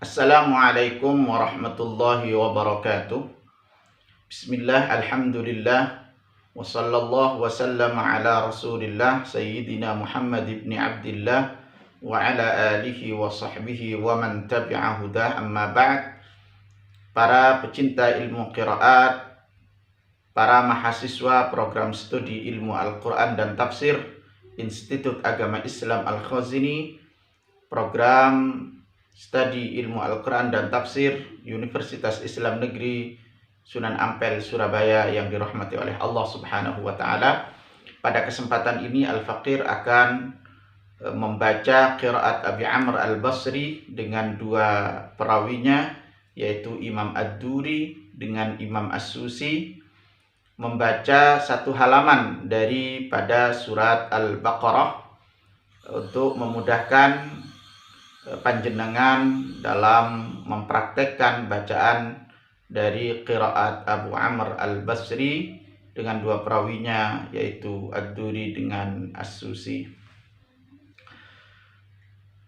Assalamualaikum warahmatullahi wabarakatuh. Bismillah, alhamdulillah, wa sallallahu wa sallam ala rasulillah Sayyidina Muhammad ibn Abdillah wa ala alihi wa sahbihi wa man tabi'a hudah, amma ba'd. Para pecinta ilmu qiraat, para mahasiswa program studi ilmu Al-Quran dan Tafsir Institut Agama Islam Al-Khazini, program studi ilmu Al-Quran dan Tafsir Universitas Islam Negeri Sunan Ampel, Surabaya, yang dirahmati oleh Allah Subhanahu wa Ta'ala. Pada kesempatan ini Al-Faqir akan membaca qiraat Abi Amr Al-Basri dengan dua perawinya, yaitu Imam Ad-Duri dengan Imam As-Susi, membaca satu halaman daripada surat Al-Baqarah untuk memudahkan panjenengan dalam mempraktekkan bacaan dari qiraat Abu Amr Al-Basri dengan dua perawinya, yaitu Ad-Duri dengan As-Susi.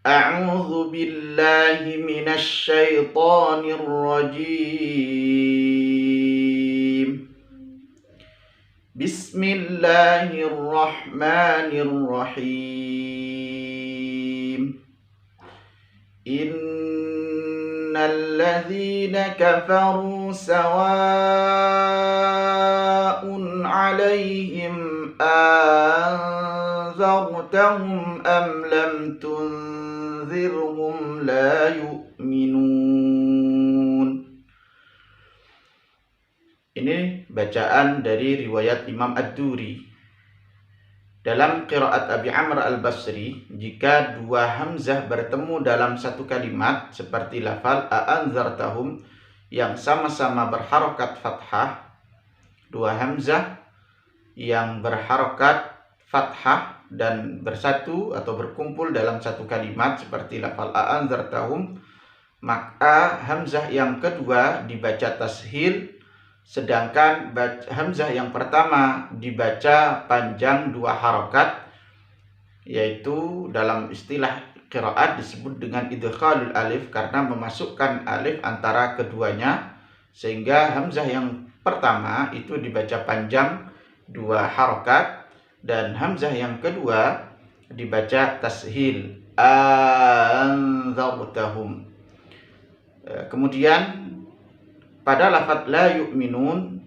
A'udzu billahi minasy syaithanir rajim. Bismillahirrahmanirrahim. Innal ladzina kafaru sawa'un 'alaihim anzartahum am lam tunzirhum la yu'minun. Ini bacaan dari riwayat Imam Ad-Duri. Dalam qiraat Abi Amr Al-Basri, jika dua hamzah bertemu dalam satu kalimat seperti lafal a'anzartahum yang sama-sama berharokat fathah, dua hamzah yang berharokat fathah dan bersatu atau berkumpul dalam satu kalimat seperti lafal a'anzartahum, maka hamzah yang kedua dibaca tashil, sedangkan hamzah yang pertama dibaca panjang dua harokat, yaitu dalam istilah qiraat disebut dengan idkhalul alif karena memasukkan alif antara keduanya, sehingga hamzah yang pertama itu dibaca panjang dua harokat dan hamzah yang kedua dibaca tashil anzartahum. Kemudian pada lafaz la yu'minun,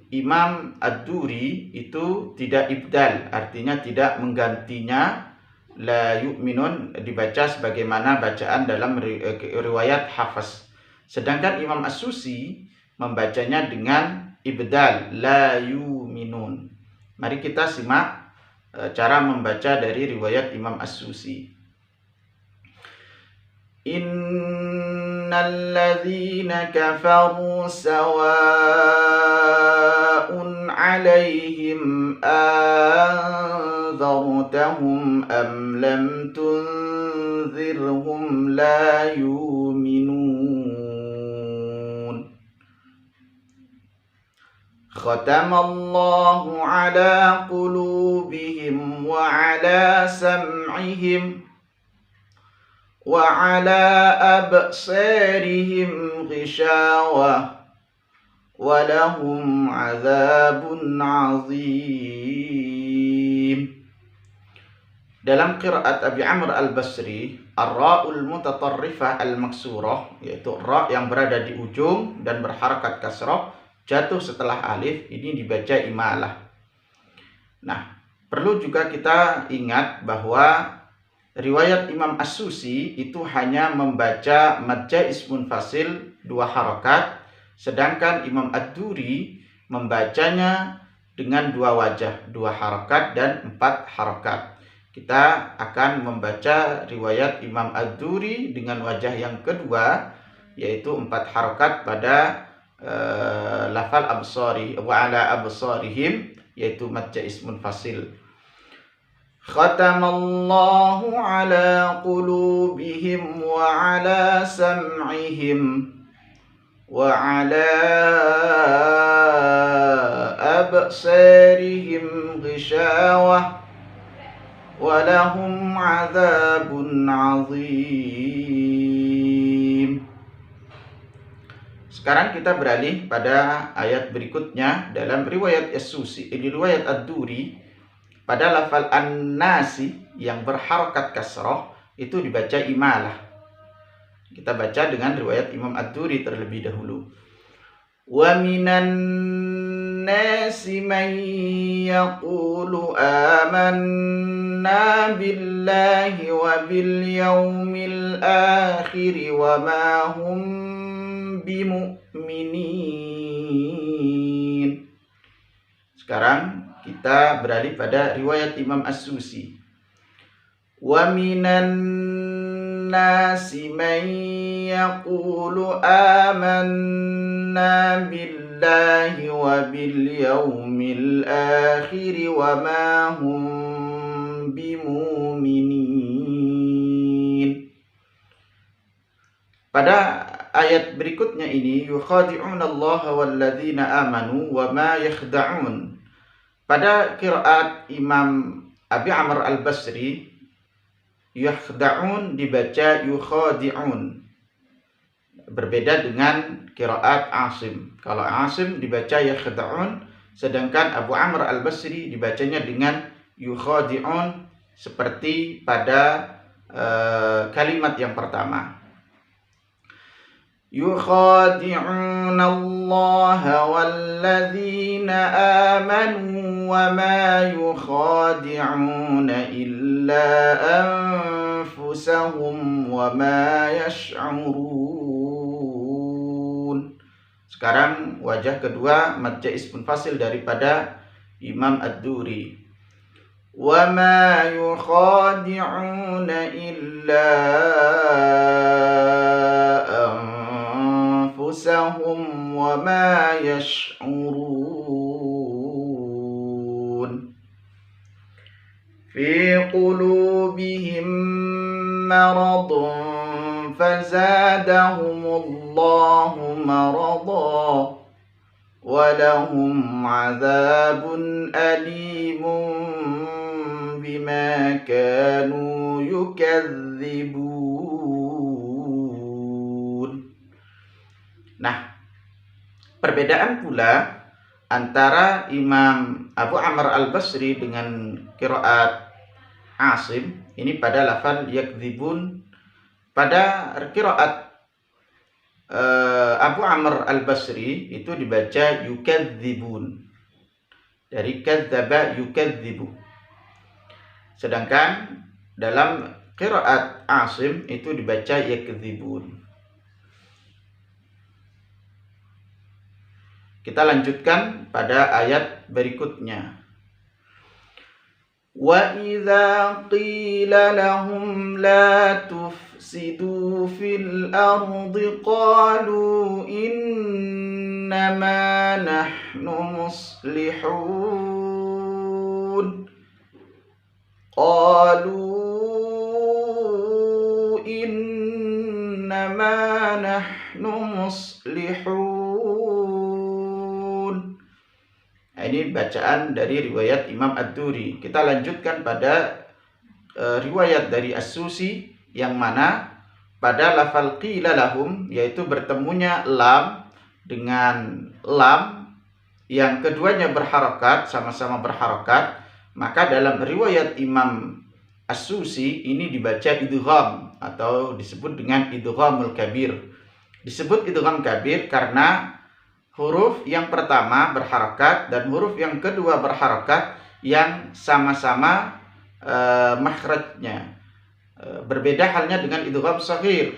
Imam Ad-Duri itu tidak ibdal, artinya tidak menggantinya. La yu'minun dibaca sebagaimana bacaan dalam riwayat Hafs. Sedangkan Imam As-Susi membacanya dengan ibdal, la yu'minun. Mari kita simak cara membaca dari riwayat Imam As-Susi. Innal ladzina kafaru sawa'un 'alaihim anzartahum am lam tunzirhum la yu'minun. Khatamallahu 'ala qulubihim wa 'ala sam'ihim wa 'ala absarihim ghishawah wa lahum 'adzabun 'adzim. Dalam qiraat Abi Amr Al-Basri, ar-ra'ul mutatarrifah al-maksurah, yaitu ra yang berada di ujung dan berharakat kasrah jatuh setelah alif, ini dibaca imalah. Nah, perlu juga kita ingat bahwa riwayat Imam As-Susi itu hanya membaca mad jaiz munfasil dua harakat, sedangkan Imam Ad-Duri membacanya dengan dua wajah, dua harakat dan empat harakat. Kita akan membaca riwayat Imam Ad-Duri dengan wajah yang kedua, yaitu empat harakat pada lafal absari wa ala absarihim, yaitu mad jaiz munfasil. Khatamallahu 'ala qulubihim wa 'ala sam'ihim wa 'ala absarihim ghishawah walahum azabun azim. Sekarang kita beralih pada ayat berikutnya dalam riwayat As-Susi, ini riwayat Ad-Duri, pada lafal an-nasi yang berharokat kasroh itu dibaca imalah. Kita baca dengan riwayat Imam Ad-Duri terlebih dahulu. Wa minan nasi man yaqulu amanna billahi wa bil yaumil akhir wa ma hum bimu'minin. Sekarang kita beralih pada riwayat Imam As-Susi. Wa minan nasi man yaqulu amanna billahi wa bil yaumil akhir wa ma hum bimu'minin. Pada ayat berikutnya ini, yukhadi'una Allah walladzina amanu wa ma yakhda'un. Pada qiraat Imam Abi Amr Al-Basri, yakhda'un dibaca yukhadi'un. Berbeda dengan qiraat Asim. Kalau Asim dibaca yakhda'un, sedangkan Abu Amr Al-Basri dibacanya dengan yukhadi'un seperti pada kalimat yang pertama. يخادعون الله والذين آمنوا وما يخادعون إلا أنفسهم وما يشعرون. Sekarang wajah kedua mad jaiz munfasil daripada Imam Ad-Duri. وما يخادعون إلا أنفسهم وما يشعرون في قلوبهم مرض فزادهم الله مرضا ولهم عذاب أليم بما كانوا يكذبون. Nah, perbedaan pula antara Imam Abu Amr Al-Basri dengan qiraat Asim ini pada lafal yakdzibun. Pada qiraat Abu Amr Al-Basri itu dibaca yukadzibun, dari kadzdzaba yukadzibu. Sedangkan dalam qiraat Asim itu dibaca yakdzibun. Kita lanjutkan pada ayat berikutnya. Wa idza qila lahum la tufsidu fil ardi qalu innama nahnu muslihun. Qalu innama nahnu muslihun. Ini bacaan dari riwayat Imam Ad-Duri. Kita lanjutkan pada riwayat dari As-Susi yang mana pada lafal qila lahum, yaitu bertemunya lam dengan lam yang keduanya berharokat, sama-sama berharokat, maka dalam riwayat Imam As-Susi ini dibaca idgham atau disebut dengan idghamul kabir. Disebut idgham kabir karena huruf yang pertama berharokat dan huruf yang kedua berharokat yang sama-sama makhrajnya. Berbeda halnya dengan idgham shaghir.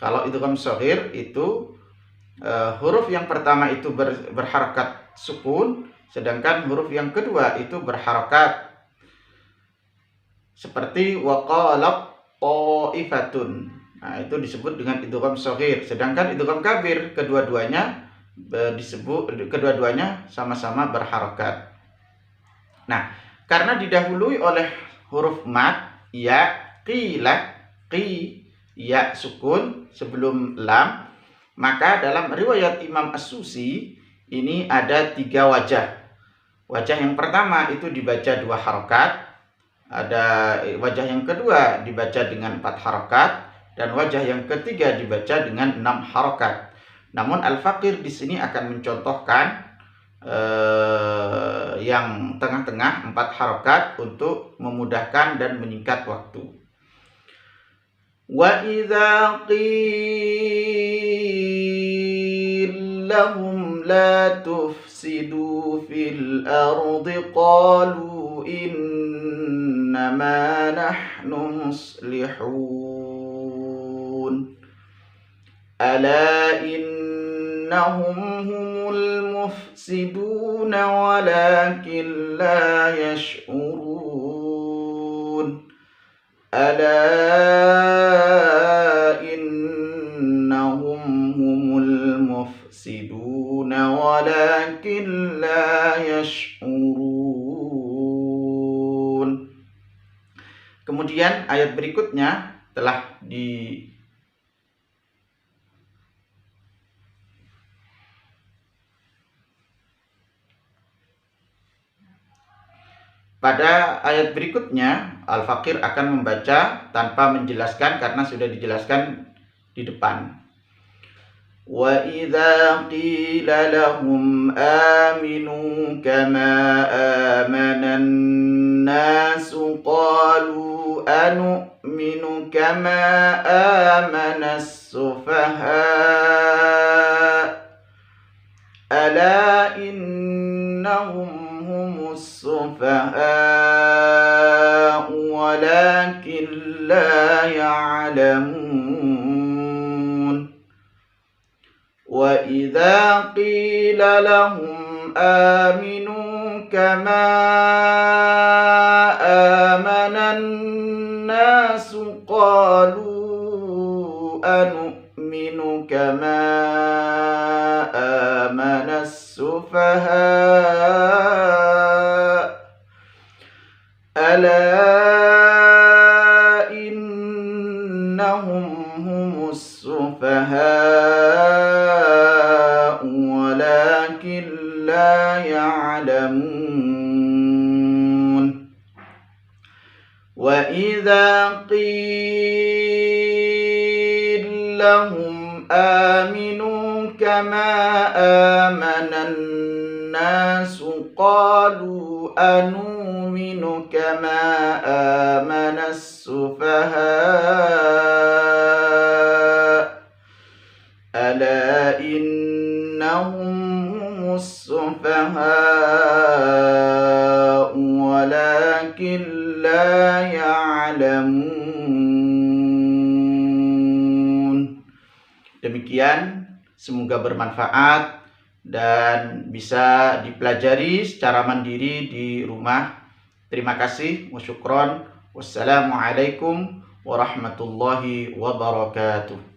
Kalau idgham shaghir itu huruf yang pertama itu berharokat sukun, sedangkan huruf yang kedua itu berharokat. Seperti waqalat ta'ifatun. Nah, itu disebut dengan idgham shaghir. Sedangkan idgham kabir kedua-duanya sama-sama berharokat. Nah, karena didahului oleh huruf mad ya, qila, qi, ya sukun sebelum lam, maka dalam riwayat Imam As-Susi ini ada 3 wajah. Wajah yang pertama itu dibaca 2 harokat, ada wajah yang kedua dibaca dengan 4 harokat, dan wajah yang ketiga dibaca dengan 6 harokat. Namun al-faqir di sini akan mencontohkan yang tengah-tengah 4 harokat untuk memudahkan dan menyingkat waktu. Wa idza qila lahum la tufsidu fil ardi qalu innama nahnu muslihun ala innahum humul mufsidun walakin la yash'urun ala innahum humul mufsidun walakin la yash'urun. Kemudian ayat berikutnya telah pada ayat berikutnya, Al-Faqir akan membaca tanpa menjelaskan karena sudah dijelaskan di depan. Wa idza qila lahum aminu kama amanan nasu qalu anu'minu kama amanas sufaha ala innahum السفهاء ولكن لا يعلمون وإذا قيل لهم آمنوا كما آمن الناس قالوا أنؤمن كما آمن السفهاء ألا إنهم هم السفهاء ولكن لا يعلمون وإذا قيل لهم آمنوا كما آمن الناس قالوا أنؤمن كما آمن السفهاء ألا إنهم هم السفهاء ولكن لا يعلمون. Demikian, semoga bermanfaat dan bisa dipelajari secara mandiri di rumah. Terima kasih. Wa syukron. Wassalamualaikum warahmatullahi wabarakatuh.